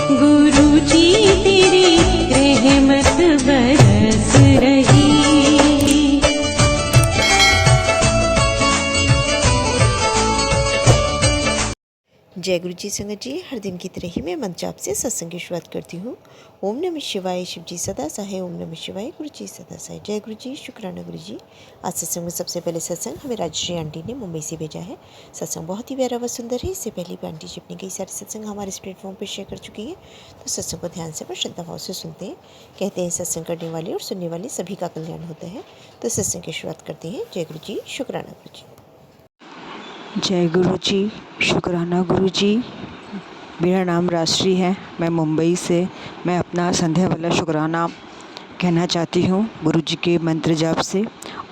गुरु जी तेरी रहमत बरस रही। जय गुरु जी संगत जी, हर दिन की तरह ही मैं मंत्र जाप से सत्संग की शुरुआत करती हूँ। ओम नमः शिवाय, शिव जी सदा सहाय। ओम नमः शिवाय, गुरु जी सदा सहाय। जय गुरु जी, शुक्राना गुरु जी। आज सत्संग में सबसे पहले सत्संग हमें राजश्री आंटी ने मुंबई से भेजा है। सत्संग बहुत ही प्यारा व सुंदर है। इससे पहले भी आंटी जी अपने कई सारे सत्संग हमारे इस प्लेटफॉर्म पर शेयर कर चुकी है, तो सत्संग को ध्यान से व श्रद्धा भाव से सुनते हैं। कहते हैं सत्संग करने वाले और सुनने वाले सभी का कल्याण होता है। तो सत्संग की शुरुआत करते हैं। जय गुरु जी, शुक्राना गुरु जी। जय गुरु जी, शुक्राना गुरु जी। मेरा नाम राजश्री है, मैं मुंबई से। मैं अपना संध्या वाला शुक्राना कहना चाहती हूँ गुरु जी के मंत्र जाप से।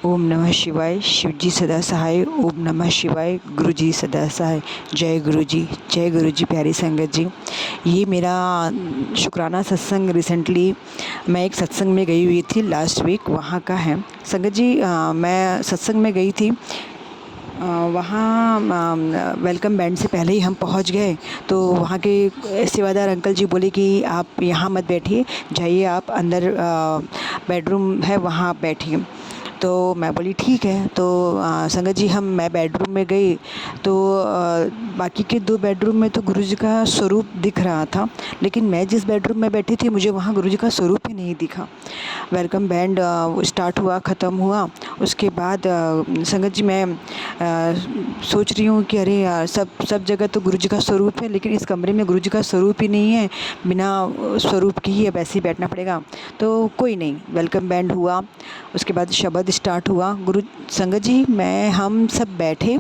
ओम नमः शिवाय, शिव जी सदा सहाय। ओम नमः शिवाय, गुरु जी सदा सहाय। जय गुरु जी, जय गुरु जी। प्यारी संगत जी, ये मेरा शुक्राना सत्संग रिसेंटली मैं एक सत्संग में गई हुई थी, लास्ट वीक वहाँ का है। संगत जी, मैं सत्संग में गई थी, वहाँ वेलकम बैंड से पहले ही हम पहुँच गए। तो वहाँ के सेवादार अंकल जी बोले कि आप यहाँ मत बैठिए, जाइए आप अंदर, बेडरूम है वहाँ आप बैठिए। तो मैं बोली ठीक है। तो संगत जी मैं बेडरूम में गई तो बाकी के 2 बेडरूम में तो गुरुजी का स्वरूप दिख रहा था, लेकिन मैं जिस बेडरूम में बैठी थी मुझे वहाँ गुरुजी का स्वरूप ही नहीं दिखा। वेलकम बैंड स्टार्ट हुआ, ख़त्म हुआ, उसके बाद संगत जी मैं सोच रही हूँ कि अरे यार, सब जगह तो गुरुजी का स्वरूप है, लेकिन इस कमरे में गुरुजी का स्वरूप ही नहीं है। बिना स्वरूप के ही अब ऐसे ही बैठना पड़ेगा। तो कोई नहीं, वेलकम बैंड हुआ, उसके बाद शब्द स्टार्ट हुआ। गुरु संगत जी हम सब बैठे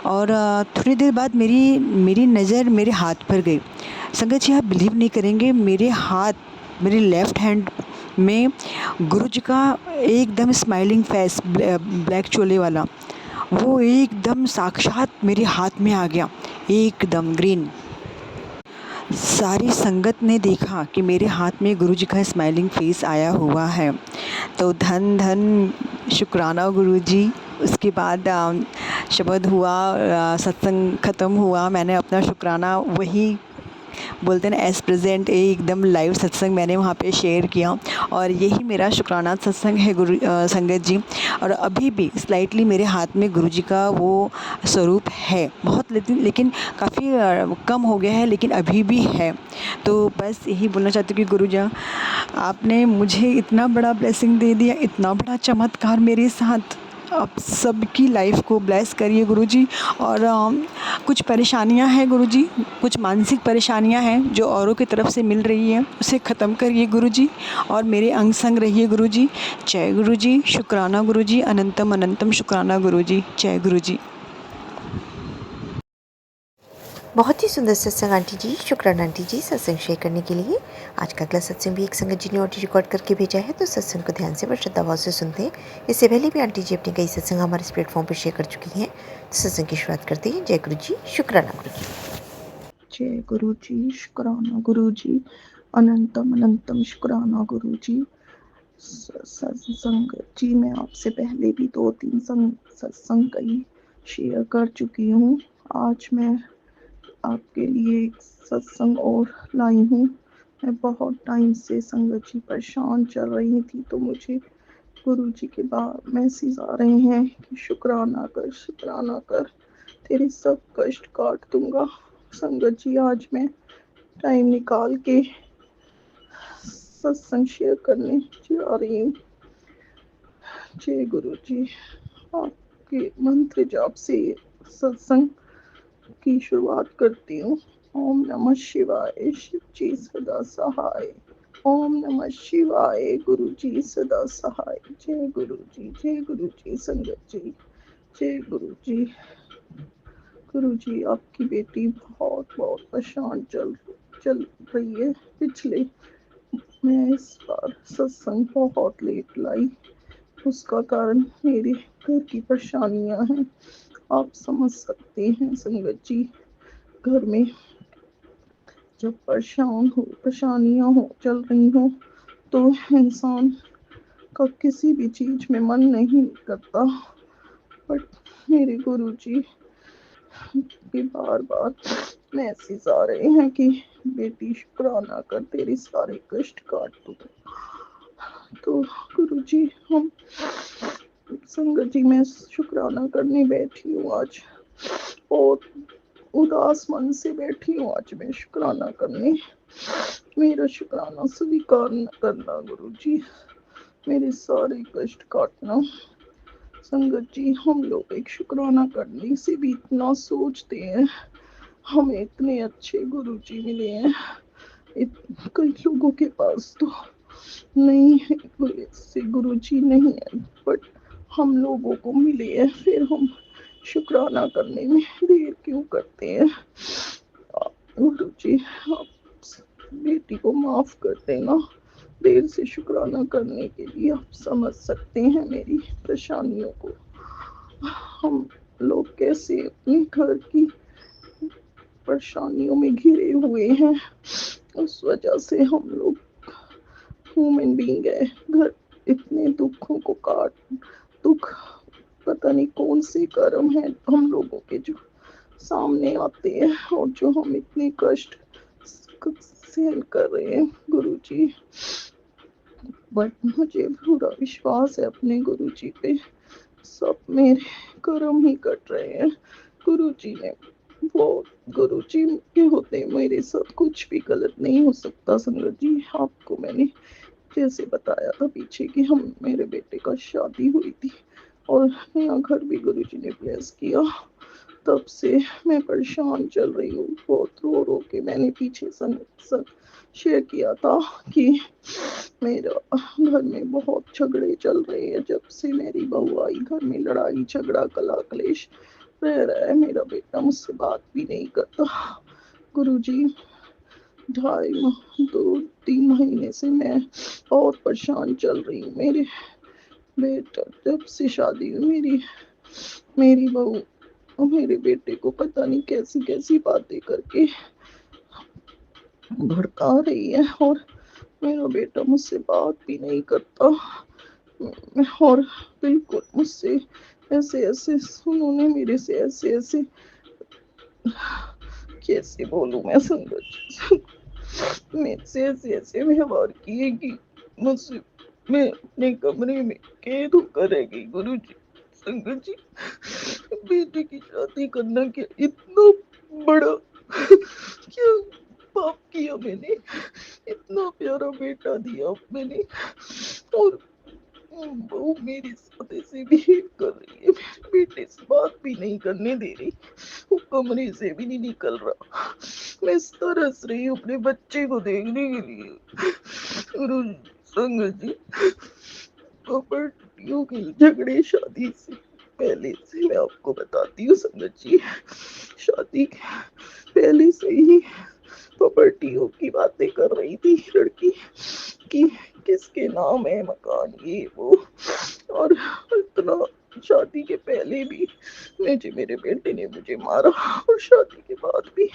और थोड़ी देर बाद मेरी नज़र मेरे हाथ पर गई। संगत जी, आप बिलीव नहीं करेंगे, मेरे हाथ, मेरे लेफ़्ट हैंड में गुरुजी का एकदम स्माइलिंग फेस, ब्लैक चोले वाला, वो एकदम साक्षात मेरे हाथ में आ गया, एकदम ग्रीन। सारी संगत ने देखा कि मेरे हाथ में गुरुजी का स्माइलिंग फेस आया हुआ है। तो धन धन शुक्राना गुरुजी। उसके बाद शब्द हुआ, सत्संग ख़त्म हुआ, मैंने अपना शुक्राना वही बोलते हैं ना, एज प्रेजेंट एकदम लाइव सत्संग मैंने वहाँ पे शेयर किया। और यही मेरा शुक्राना सत्संग है गुरु संगत जी। और अभी भी स्लाइटली मेरे हाथ में गुरुजी का वो स्वरूप है, बहुत लेकिन काफ़ी कम हो गया है, लेकिन अभी भी है। तो बस यही बोलना चाहती हूँ कि गुरु जी, आपने मुझे इतना बड़ा ब्लेसिंग दे दिया, इतना बड़ा चमत्कार मेरे साथ। आप सबकी लाइफ को ब्लेस करिए गुरुजी। और कुछ परेशानियां हैं गुरुजी, कुछ मानसिक परेशानियां हैं जो औरों की तरफ से मिल रही है, उसे ख़त्म करिए गुरुजी और मेरे अंग संग रहिए गुरुजी। जय गुरुजी, शुक्राना गुरुजी, अनंतम अनंतम शुक्राना गुरुजी। जय गुरुजी। बहुत ही सुंदर सत्संग आंटी जी, शुक्राना आंटी जी सत्संग शेयर करने के लिए। आज का अगला सत्संग भी एक संगत जी ने ऑडियो रिकॉर्ड करके भेजा है, तो सत्संग को ध्यान से व श्रद्धा भाव से सुनते हैं। इससे पहले भी आंटी जी अपने कई सत्संग हमारे इस प्लेटफॉर्म पर शेयर कर चुकी हैं। तो सत्संग की शुरुआत करते हैं। जय गुरु जी, शुक्राना गुरु जी। जय गुरु जी, शुक्राना गुरु जी, अनंतम अनंतम शुक्राना गुरु जी। सत्संग जी, मैं आपसे पहले भी 2-3 सत्संग कई शेयर कर चुकी हूँ। आज मैं आपके लिए एक सत्संग और लाई हूँ। मैं बहुत टाइम से संगत जी परेशान चल रही थी, तो मुझे गुरु जी के बाद मैसेज आ रहे हैं कि शुक्राना कर, तेरे सब कष्ट काट दूंगा। संगत जी, आज मैं टाइम निकाल के सत्संग शेयर करने जा रही हूँ। जय गुरु जी। आपके मंत्र जाप से सत्संग की शुरुआत करती हूँ। ओम नमः शिवाय, शिव जी सदा सहाय। ओम नमः शिवाय, गुरु जी सदा सहाय। जय गुरु जी, जय गुरु जी। संगत जी, जय गुरु जी। गुरु जी, आपकी बेटी बहुत परेशान चल रही है। पिछले मैं इस बार सत्संग बहुत लेट लाई, उसका कारण मेरे घर की परेशानियां हैं। आप समझ सकते हैं संगत जी, घर में जब परेशानियां हो चल रही हो, तो इंसान का किसी भी चीज में मन नहीं करता। बट मेरे गुरु जी कि बार बार मैसेज आ रहे हैं कि बेटी शुक्राना कर, तेरे सारे कष्ट काट दूँ। तो गुरुजी हम संगत जी मैं शुक्राना करने बैठी हूँ आज, और उदास मन से बैठी हूँ आज मैं शुक्राना करने। मेरा शुक्राना स्वीकार न करना गुरुजी, मेरे सारे कष्ट काटना। संगत जी हम लोग एक शुक्राना करने से भी इतना सोचते हैं, हमें इतने अच्छे गुरुजी मिले हैं। कई लोगों के पास तो नहीं है, कोई ऐसे गुरुजी नहीं है, बट हम लोगों को मिले हैं, फिर हम शुक्राना करने में देर क्यों करते हैं। गुरुजी आप बेटी को माफ कर देना, देर से शुक्राना करने के लिए आप समझ सकते हैं मेरी परेशानियों को। हम लोग कैसे अपने घर की परेशानियों में घिरे हुए हैं, उस वजह से हम लोग ह्यूमन बीइंग है। घर इतने दुखों को दुख पता नहीं कौन से कर्म है हम लोगों के जो सामने आते हैं, और जो हम इतने कष्ट सहन कर रहे हैं गुरुजी। बट मुझे पूरा विश्वास है अपने गुरुजी पे, सब मेरे कर्म ही कट रहे हैं। गुरुजी ने वो गुरुजी के होते मेरे साथ कुछ भी गलत नहीं हो सकता। संगत जी आपको मैंने जैसे बताया था पीछे कि हम मेरे बेटे का शादी हुई थी और नया घर भी गुरुजी ने ब्लेस किया, तब से मैं परेशान चल रही हूँ। बहुत रो रो के मैंने पीछे संग शेयर किया था कि मेरा घर में बहुत झगड़े चल रहे हैं। जब से मेरी बहू आई घर में लड़ाई झगड़ा कला क्लेश रह रहा है। मेरा बेटा मुझसे बात भी नहीं करता। गुरुजी 2-3 महीने से मैं बहुत परेशान चल रही हूँ। मेरे बेटा जब से शादी हुई मेरी बहू और मेरे बेटे को पता नहीं कैसी कैसी बातें करके भड़का रही है, और मेरा बेटा मुझसे बात भी नहीं करता, और बिल्कुल मुझसे ऐसे ऐसे उन्होंने मेरे से ऐसे ऐसे कैसे बोलूं मैं संगत, मेरे से ऐसे ऐसे व्यवहार किए कि मुझसे मैं अपने कमरे में कैद होकर रह गई। गुरुजी संगत जी बेटे की शादी करना क्या इतना बड़ा क्या पाप किया मैंने, इतना प्यारा बेटा दिया मैंने, और वो मेरे साथ ऐसे बिहेव कर रही है। मेरे बेटे से बात भी नहीं करने दे रही, वो कमरे से भी नहीं निकल रहा। मैं तरस रही हूँ अपने बच्चे को देखने के लिए। गुरु संगत जी प्रॉपर्टियों के झगड़े शादी से पहले से मैं आपको बताती हूँ संगत जी, शादी पहले से ही प्रॉपर्टियों की बातें कर रही थी लड़की कि किसके नाम है मकान ये वो, और इतना शादी के पहले भी मेरे बेटे ने मुझे मारा, और शादी के बाद भी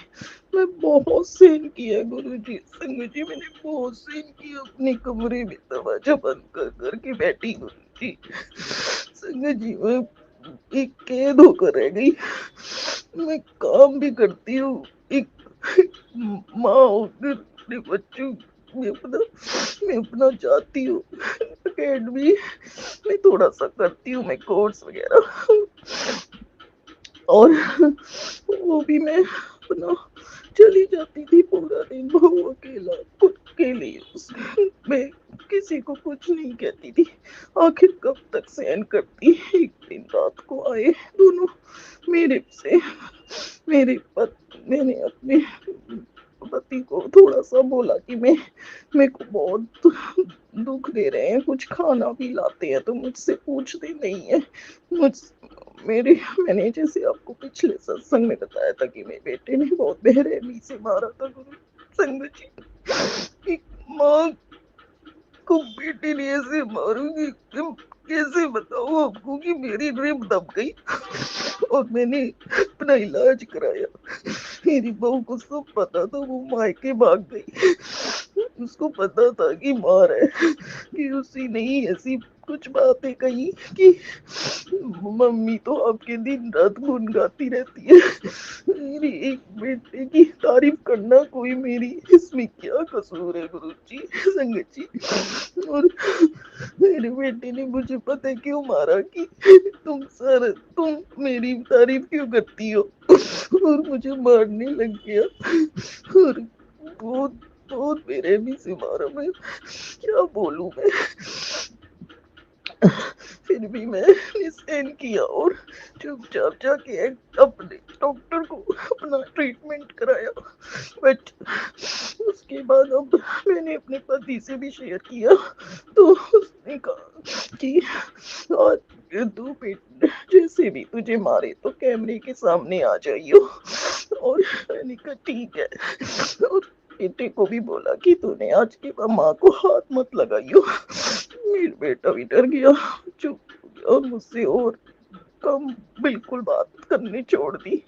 मैं बहुत सहन किया। गुरुजी संगत जी मैंने बहुत सहन किया, अपने कमरे में दरवाजा बंद कर करके बैठी। गुरुजी संगत जी मैं एक कैद होकर रह गई। मैं काम भी करती हूँ, एक माँ होकर अपने बच्चों मैं अपना चाहती हूँ। अकेडमी में थोड़ा सा करती हूँ मैं कोर्स वगैरह, और वो भी मैं अपना चली जाती थी पूरा दिन बहू अकेला खुद के लिए, मैं किसी को कुछ नहीं कहती थी। आखिर कब तक सहन करती। एक दिन रात को आए दोनों मेरे से मैंने अपने पति को थोड़ा सा बोला कि मेरे को बहुत दुख दे रहे हैं, कुछ खाना भी लाते हैं तो मुझसे पूछते नहीं है। मुझ मैंने जैसे आपको पिछले सत्संग में बताया था कि मेरे बेटे ने बहुत बेरहमी से मारा था। गुरु संगत जी एक माँ को बेटे ने ऐसे मारूंगी, कैसे बताऊं आपको कि मेरी रिब दब गई और मैंने अपना इलाज कराया। मेरी बहू को सब पता था, वो मायके भाग गई। उसको पता था कि मार है, कि उसी ने ही ऐसी कुछ बातें कही कि मम्मी तो आपके दिन रात गुन गाती रहती है। मेरी एक बेटे की तारीफ करना कोई मेरी इसमें क्या कसूर है गुरुजी, संगत जी। और मेरे बेटे ने मुझे पता है क्यों मारा कि तुम मेरी तारीफ क्यों करती हो, और मुझे मारने लग गया। और बहुत बहुत बेरहमी से मारा। मैं क्या बोलूं मैं। फिर भी मैंने सहन किया और चुपचाप जाके अपने डॉक्टर को अपना ट्रीटमेंट कराया। बट उसके बाद अब मैंने अपने पति से भी शेयर किया, तो उसने कहा कि आज तू बेट जैसे भी तुझे मारे तो कैमरे के सामने आ जाइयो। और मैंने कहा ठीक है। और बेटे को भी बोला कि तूने आज की माँ को हाथ मत लगाइयो। मेरा बेटा भी डर गया, चुप हो गया और मुझसे और कम बिल्कुल बात करनी छोड़ दी।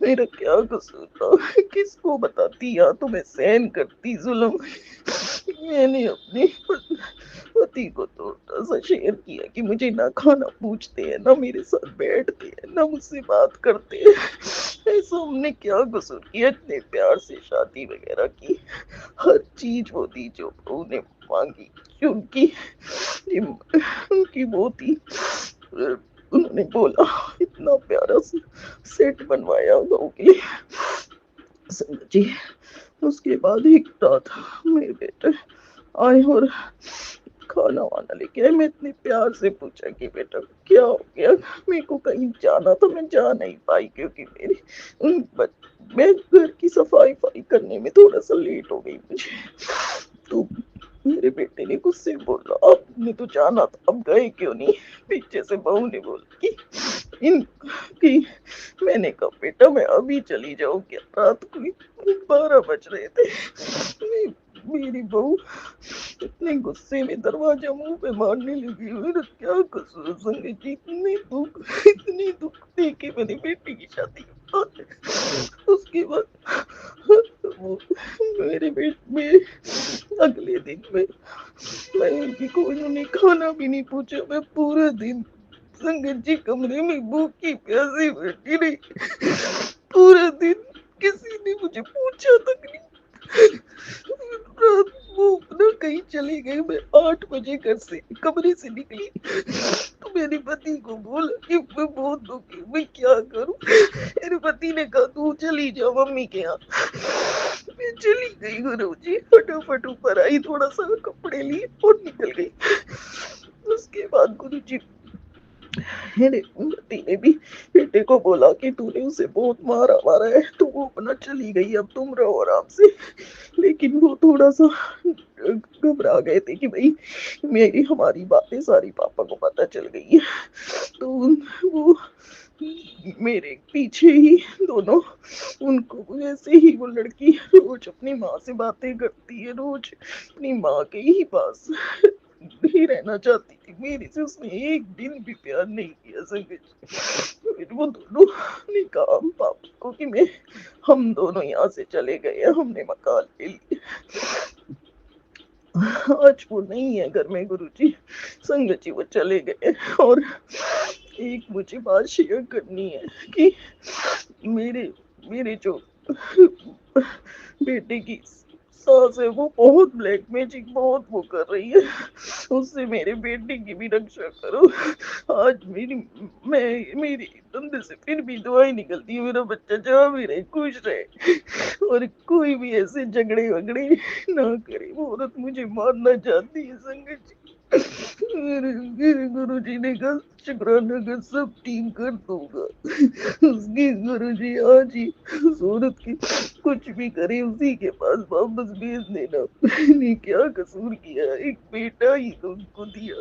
मेरा क्या कसूर था, किसको बताती, या तो मैं सहन करती जुल्म। मैंने अपने पति को थोड़ा सा शेयर किया कि मुझे ना खाना पूछते हैं, ना मेरे साथ बैठते हैं, ना मुझसे बात करते हैं। ऐसा हमने क्या कसूर किया, इतने प्यार से शादी वगैरह की, हर चीज वो दी जो बहू ने मांगी। उनकी उनकी वो थी, उन्होंने बोला इतना प्यारा सेट बनवाया बहू के लिए। संगत जी, उसके बाद एक रात मेरे बेटे आए और खाना वाना लेके आए। मैं इतने प्यार से पूछा कि बेटा क्या हो गया। मेरे को कहीं जाना था, मैं जा नहीं पाई क्योंकि मैं घर की सफाई करने में थोड़ा सा लेट हो गई मुझे। तो मेरे बेटे ने गुस्से बोला आपने तो जाना था, अब गए क्यों नहीं। पीछे से बहू ने बोला कि इन की मैंने कहा बेटा मैं अभी चली जाऊँ क्या, रात को 12 बज रहे थे। मेरी बहू इतने गुस्से में दरवाजा मुंह पे मारने लगी। मेरा क्या कसूर संगत जी, इतने दुख देखे मैंने बेटी की शादी के बाद। उसके बाद वो मेरे पेट में अगले दिन में मैं उनकी को उन्होंने खाना भी नहीं पूछा। मैं पूरा दिन संगत जी कमरे में भूखी प्यासी बैठी रही, पूरा दिन किसी ने मुझे पूछा तक नहीं। रात वो ना कहीं चली गई। मैं 8 बजे घर से कमरे से निकली तो मेरे पति को बोला कि मैं बहुत दुखी, मैं क्या करूं। मेरे पति ने कहा तू चली जा मम्मी के यहाँ। मैं चली गई गुरुजी, फटाफट ऊपर आई, थोड़ा सा कपड़े लिए और निकल गई। उसके बाद गुरुजी मेरे पति ने भी बेटे को बोला कि तूने उसे बहुत मारा है, तो वो अपना चली गई, अब तुम रहो आराम से। लेकिन वो थोड़ा सा घबरा गए थे कि भाई मेरी हमारी बातें सारी पापा को पता चल गई है। तो वो मेरे पीछे ही दोनों, उनको वैसे ही वो लड़की रोज अपनी माँ से बातें करती है, रोज अपनी माँ के ही पास ही रहना चाहती थी। मेरे से उसने एक दिन भी प्यार नहीं किया संगत। फिर वो दोनों ने कहा पापा को कि हम दोनों यहाँ से चले गए, हमने मकान ले लिया। आज वो नहीं है घर में गुरुजी, संगत जी वो चले गए। और एक मुझे बात शेयर करनी है कि मेरे मेरे जो बेटे की सास है वो बहुत ब्लैक मैजिक बहुत वो कर रही है, उससे मेरे बेटे की भी रक्षा करो। आज मेरी धंधे से फिर भी दुआई निकलती है मेरा बच्चा जहाँ भी रहे खुश रहे और कोई भी ऐसे झगड़े वगड़े ना करे। वो औरत मुझे मारना चाहती है संगत जी। मेरे गुरु जी ने कहा शुक्राना कर सब ठीक कर दूंगा। उसकी गुरु जी आज ही उस औरत की कुछ भी करे उसी के पास वापस भेज देना। मैंने क्या कसूर किया, एक बेटा ही तो उनको दिया,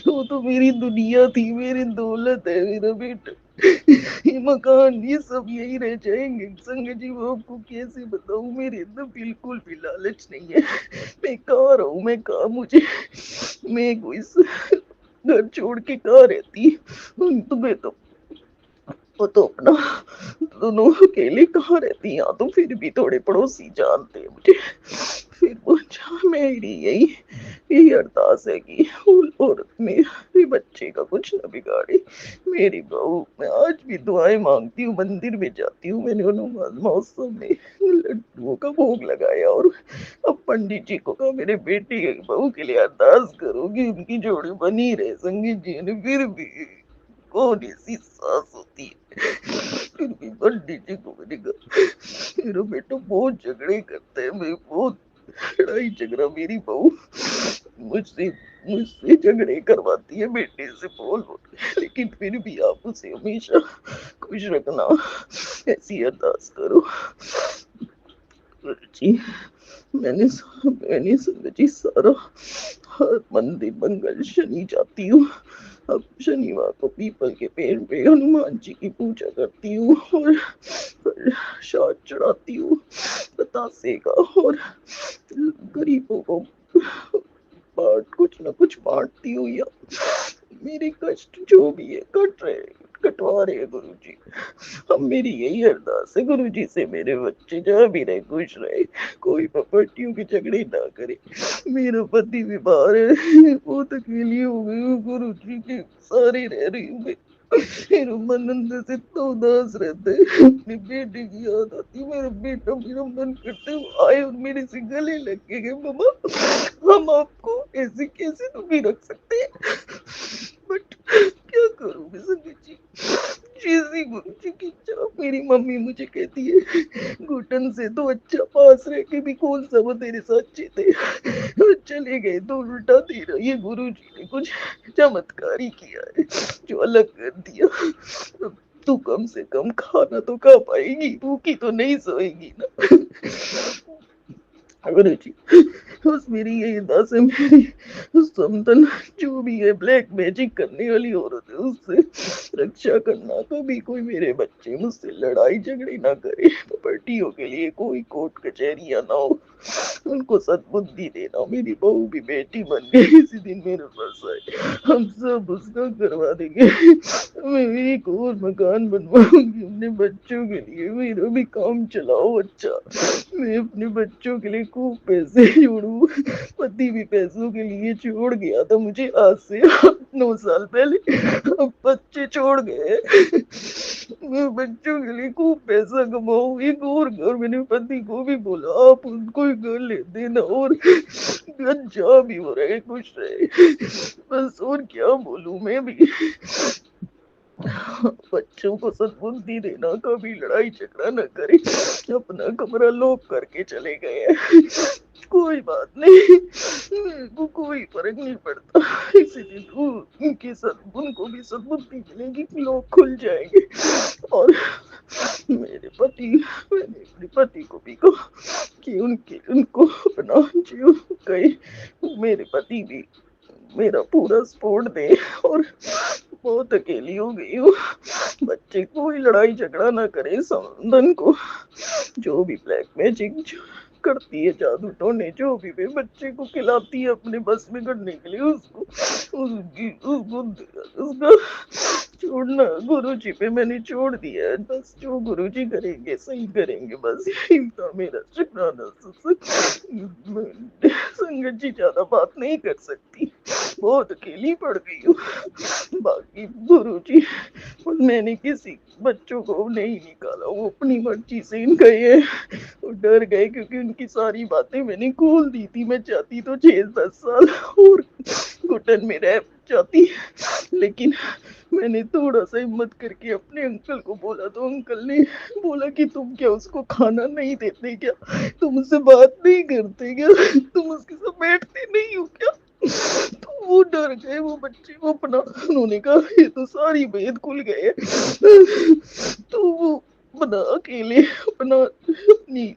वो तो मेरी दुनिया थी, मेरी दौलत है मेरा बेटा। ये मकान ये सब यही रह जाएंगे संगत जी। वो आपको कैसे बताऊं, मेरे अंदर बिल्कुल भी लालच नहीं है। मैं कहाँ रहूं, मैं कहाँ मुझे मैं कोई घर छोड़ के कहाँ रहती। तुम्हें तो वो तो अपना दोनों अकेले कहाँ रहती हैं, तो फिर भी थोड़े पड़ोसी जानते हैं मुझे। फिर वो मेरी यही यही अरदास है कि उन औरत मेरे बच्चे का कुछ न बिगाड़े। मेरी बहू, मैं आज भी दुआएँ माँगती हूँ, मंदिर में जाती हूँ। मैंने हनुमान महोत्सव में लड्डुओं का भोग लगाया और अब पंडित जी को कहा मेरे बेटी की बहू के लिए अरदास करो कि उनकी जोड़ी बनी रहे। संगीत जी ने फिर भी कौन ऐसी सास होती है, फिर भी पंडित जी को मैंने कहा मेरा बेटा बहुत झगड़े करता है, मैं बहुत लड़ाई झगड़ा, मेरी बहू मुझसे मुझसे झगड़े करवाती है बेटे से बोल बोल के। लेकिन फिर भी आप उसे हमेशा खुश रखना, ऐसी अरदास करो। जी, मैंने संगत जी सारा हर मंदिर मंगल शनि जाती हूँ। अब शनिवार को पीपल के पेड़ पे हनुमान जी की पूजा करती हूँ और प्रसाद चढ़ाती हूँ बतासे का, और गरीबों को कुछ ना कुछ बांटती हूँ, या मेरे कष्ट जो भी है कटवा रहे हैं गुरु जी। अब मेरी यही अरदास है गुरु जी से, मेरे बच्चे जहाँ भी रहे खुश रहे, कोई प्रॉपर्टियों के झगड़े ना करे। मेरा पति भी बाहर है, बहुत अकेली हो गई हूँ गुरु जी के सहारे रह रही हूँ मैं। मेरा मन अंदर से इतना उदास रहता है, अपने बेटे की याद आती है। मेरा बेटा, मेरा मन करता है वो आए और मेरे से गले लग के गए, मम्मा हम आपको ऐसे कैसे दुखी रख सकते हैं, बट क्या करूँ मैं संगत जी। जैसे गुरु जी की इच्छा। मेरी मम्मी मुझे कहती है घुटन से तो अच्छा पास रह के भी कौन सा वो तेरे साथ थे, चले गए तो उल्टा दे रहा। ये गुरु जी ने कुछ चमत्कार ही किया है जो अलग कर दिया। अब तू कम से कम खाना तो खा पाएगी, भूखी तो नहीं सोएगी ना। गुरु जी, बस मेरी यही अरदास है, मेरी समतन जो भी है ब्लैक मैजिक करने वाली औरत है उससे रक्षा करना। कभी कोई मेरे बच्चे मुझसे लड़ाई झगड़े ना करे, प्रॉपर्टियों के लिए कोई कोर्ट कचहरियां ना हो, उनको सद्बुद्धि देना। मेरी बहू भी बेटी बन गई इसी दिन मेरे पास आए, हम सब उसका करवा देंगे। मैं एक और मकान बनवाऊंगी अपने बच्चों के लिए, मेरा भी काम चलाओ अच्छा। मैं अपने बच्चों के लिए खूब पैसे जोड़ू। पति भी पैसों के लिए छोड़ गया था मुझे आज से 9 साल पहले, अब बच्चे छोड़ गए। मैं बच्चों के लिए खूब पैसा कमाऊं, एक और घर। मैंने पति को भी बोला आप उनको ही घर ले देना, और अच्छा भी हो रहे खुश रहे। बस और क्या बोलूं मैं भी। बच्चों को सद्बुद्धि देना, कभी लड़ाई झगड़ा न करे, अपना कमरा लॉक करके चले गए। कोई बात नहीं, मेरे को कोई फर्क नहीं पड़ता। इसी दिन उनको भी सद्बुद्धि मिलेगी, लोग खुल जाएंगे। और मैंने अपने पति को भी कहा कि उनको अपना जो कहे, मेरे पति भी मेरा पूरा सपोर्ट दे। और बहुत अकेली हो गई हूँ, बच्चे कोई लड़ाई झगड़ा ना करे। समंदन को जो भी ब्लैक मैजिक करती है, जादू टोने जो भी वे बच्चे को खिलाती है अपने बस में करने के लिए, उसका छोड़ना गुरु जी पे मैंने छोड़ दिया है। बस जो गुरु जी करेंगे सही करेंगे, बस यही था मेरा शुक्राना। संगत जी ज्यादा बात नहीं कर सकती, बहुत अकेली पड़ गई हूँ। बाकी गुरु जी, मैंने किसी बच्चों को नहीं निकाला, वो अपनी मर्जी से गए हैं। वो डर गए क्योंकि उनकी सारी बातें मैंने खोल दी थी। मैं चाहती तो 6-10 साल और घुटन में रह जाती, लेकिन मैंने थोड़ा सा हिम्मत करके अपने अंकल को बोला तो अंकल ने बोला कि तुम क्या उसको खाना नहीं देते क्या, तुम उससे बात नहीं करते क्या, तुम उसके साथ बैठते नहीं हो क्या। तो वो डर गए वो बच्चे, वो अपना उन्होंने कहा ये तो सारी भेद खुल गए। तो वो बना अकेले अपना अपनी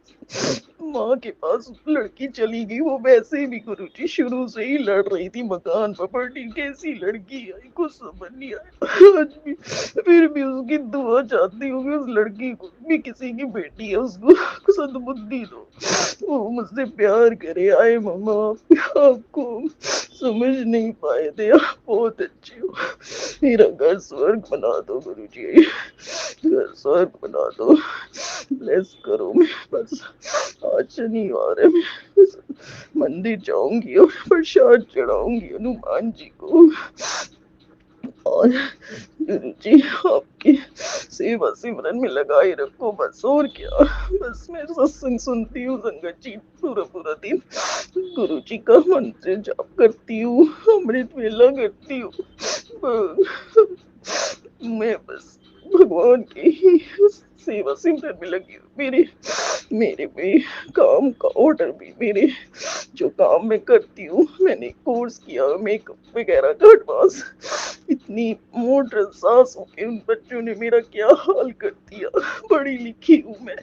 माँ के पास लड़की चली गई। वो वैसे भी गुरुजी शुरू से ही लड़ रही थी मकान प्रॉपर्टी, कैसी लड़की आई कुछ समझ नहीं आया। आज भी फिर भी उसकी दुआ चाहती हूँ कि उस लड़की को भी, किसी की बेटी है, उसको सद्बुद्धि दो, वो मुझसे प्यार करे। आए मामा, आपको समझ नहीं पाए थे, आप बहुत अच्छे हो। मेरा घर स्वर्ग बना दो गुरुजी, घर स्वर्ग बना दो, ब्लेस करो। मैं बस आज शनिवार है, मैं मंदिर जाऊंगी और प्रसाद चढ़ाऊंगी हनुमान जी को। और गुरु जी आपकी सेवा सिमरन में लगाए रखो बस, और क्या। बस मैं सत्संग सुनती हूँ संगत जी, पूरा पूरा दिन गुरु जी का मंत्र जाप करती हूँ, अमृत वेला करती हूँ। मैं बस भगवान की ही सेवा सिमरन में लगी हूँ। मेरे मेरे भी काम का ऑर्डर भी, मेरे जो काम मैं करती हूँ, मैंने कोर्स किया मेकअप वगैरह का एडवांस। इतनी मॉडर्न सास हो के उन बच्चों ने मेरा क्या हाल कर दिया। पढ़ी लिखी हूँ मैं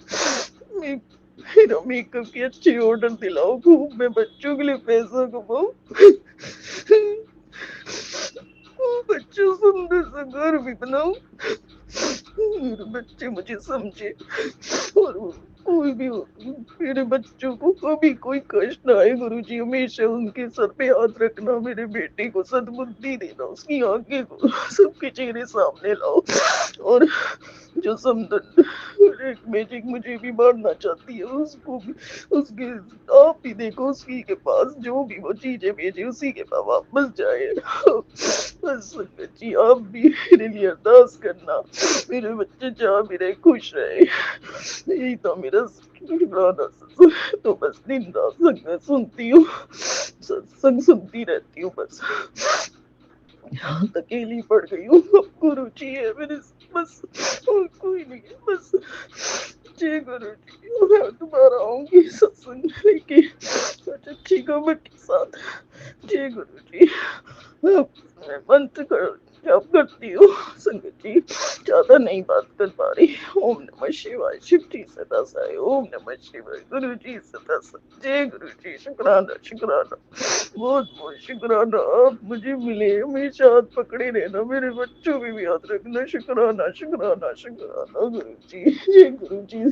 मेरा मेकअप के अच्छे ऑर्डर दिलाओ, खूब मैं बच्चों के लिए पैसा कमाऊं, बच्चों सुंदर सा घर भी बनाऊं, मेरे बच्चे मुझे समझे, और कोई भी हो, मेरे बच्चों को कभी कोई कष्ट ना आए। गुरुजी हमेशा उनके सर पे हाथ रखना, मेरे बेटे को सद्बुद्धि देना, उसकी आंखें को सबके चेहरे सामने लाओ। और जो समदन एक मैजिक मुझे भी मारना चाहती है, उसको भी उसके आप ही देखो, उसकी के पास जो भी वो चीजें भेजे उसी के पास वापस जाए। बस संगत जी आप भी मेरे लिए अरदास करना, मेरे बच्चे जहाँ भी रहे खुश रहे, यही तो मेरा शुक्राना। तो बस दिन रात संगत सुनती हूँ, सत्संग सुनती रहती हूँ बस। यहाँ अकेली पड़ गई हूँ, अब गुरु जी है मेरे, बस और कोई नहीं है बस। जय गुरु जी, मैं दोबारा आऊंगी सत्संग लेके कुछ अच्छी खबर के साथ। जय गुरु जी। अब मैं मंत्र कर जप करती हूँ संगत जी, ज्यादा नहीं बात कर पा रही। ओम नमः शिवाय, शिव जी सदा साई, ओम नमः शिवाय, गुरु जी सदा साई। जय गुरु जी, शुक्राना शुक्राना, बहुत बहुत शुक्राना। आप मुझे मिले, हमेशा हाथ पकड़े रहना, मेरे बच्चों में भी हाथ रखना। शुक्राना शुक्राना शुक्राना गुरु जी। जय गुरु जी।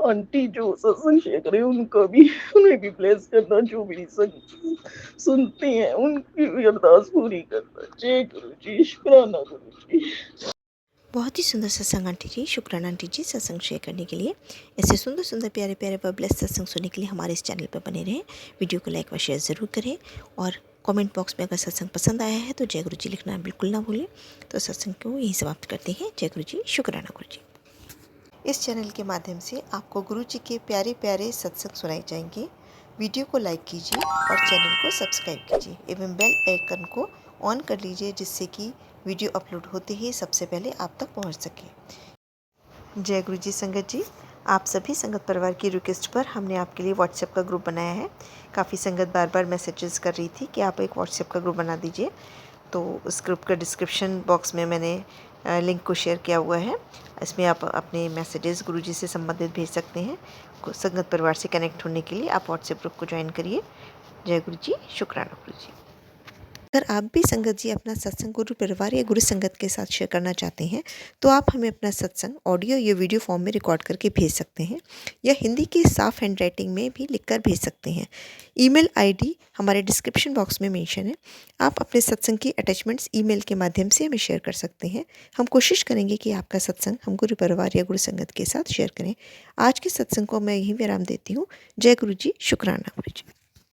आंटी जो सत्संग शेयर करे उनका भी, उन्हें भी ब्लेस करना, जो मेरी संग सुनते हैं उनकी भी अरदास पूरी करना। जय गुरु जी, शुक्राना गुरु जी। बहुत ही सुंदर सत्संग आंटी जी, शुक्राना आंटी जी सत्संग शेयर करने के लिए। ऐसे सुंदर सुंदर प्यारे प्यारे व ब्लेस सत्संग सुनने के लिए हमारे इस चैनल पर बने रहें। वीडियो को लाइक व शेयर ज़रूर करें, और कमेंट बॉक्स में अगर सत्संग पसंद आया है तो जय गुरु जी लिखना बिल्कुल ना भूलें। तो सत्संग को यहीं समाप्त करते हैं। जय गुरु जी, शुक्राना गुरु जी। इस चैनल के माध्यम से आपको गुरु जी के प्यारे प्यारे सत्संग सुनाए जाएंगे। वीडियो को लाइक कीजिए और चैनल को सब्सक्राइब कीजिए एवं बेल आइकन को ऑन कर लीजिए, जिससे कि वीडियो अपलोड होते ही सबसे पहले आप तक पहुंच सके। जय गुरु जी संगत जी, आप सभी संगत परिवार की रिक्वेस्ट पर हमने आपके लिए व्हाट्सएप का ग्रुप बनाया है। काफ़ी संगत बार बार मैसेजेस कर रही थी कि आप एक व्हाट्सएप का ग्रुप बना दीजिए, तो उस ग्रुप का डिस्क्रिप्शन बॉक्स में मैंने लिंक को शेयर किया हुआ है। इसमें आप अपने मैसेजेस गुरुजी से संबंधित भेज सकते हैं। संगत परिवार से कनेक्ट होने के लिए आप व्हाट्सएप ग्रुप को ज्वाइन करिए। जय गुरु जी, शुक्राना गुरु जी। अगर आप भी संगत जी अपना सत्संग गुरु परिवार या गुरु संगत के साथ शेयर करना चाहते हैं तो आप हमें अपना सत्संग ऑडियो या वीडियो फॉर्म में रिकॉर्ड करके भेज सकते हैं, या हिंदी के साफ हैंड राइटिंग में भी लिखकर भेज सकते हैं। ईमेल आईडी हमारे डिस्क्रिप्शन बॉक्स में मेंशन है। आप अपने सत्संग की अटैचमेंट्स ईमेल के माध्यम से हमें शेयर कर सकते हैं। हम कोशिश करेंगे कि आपका सत्संग हम गुरु परिवार या गुरु संगत के साथ शेयर करें। आज के सत्संग को मैं यहीं विराम देती हूँ। जय गुरु जी, शुक्राना गुरु जी।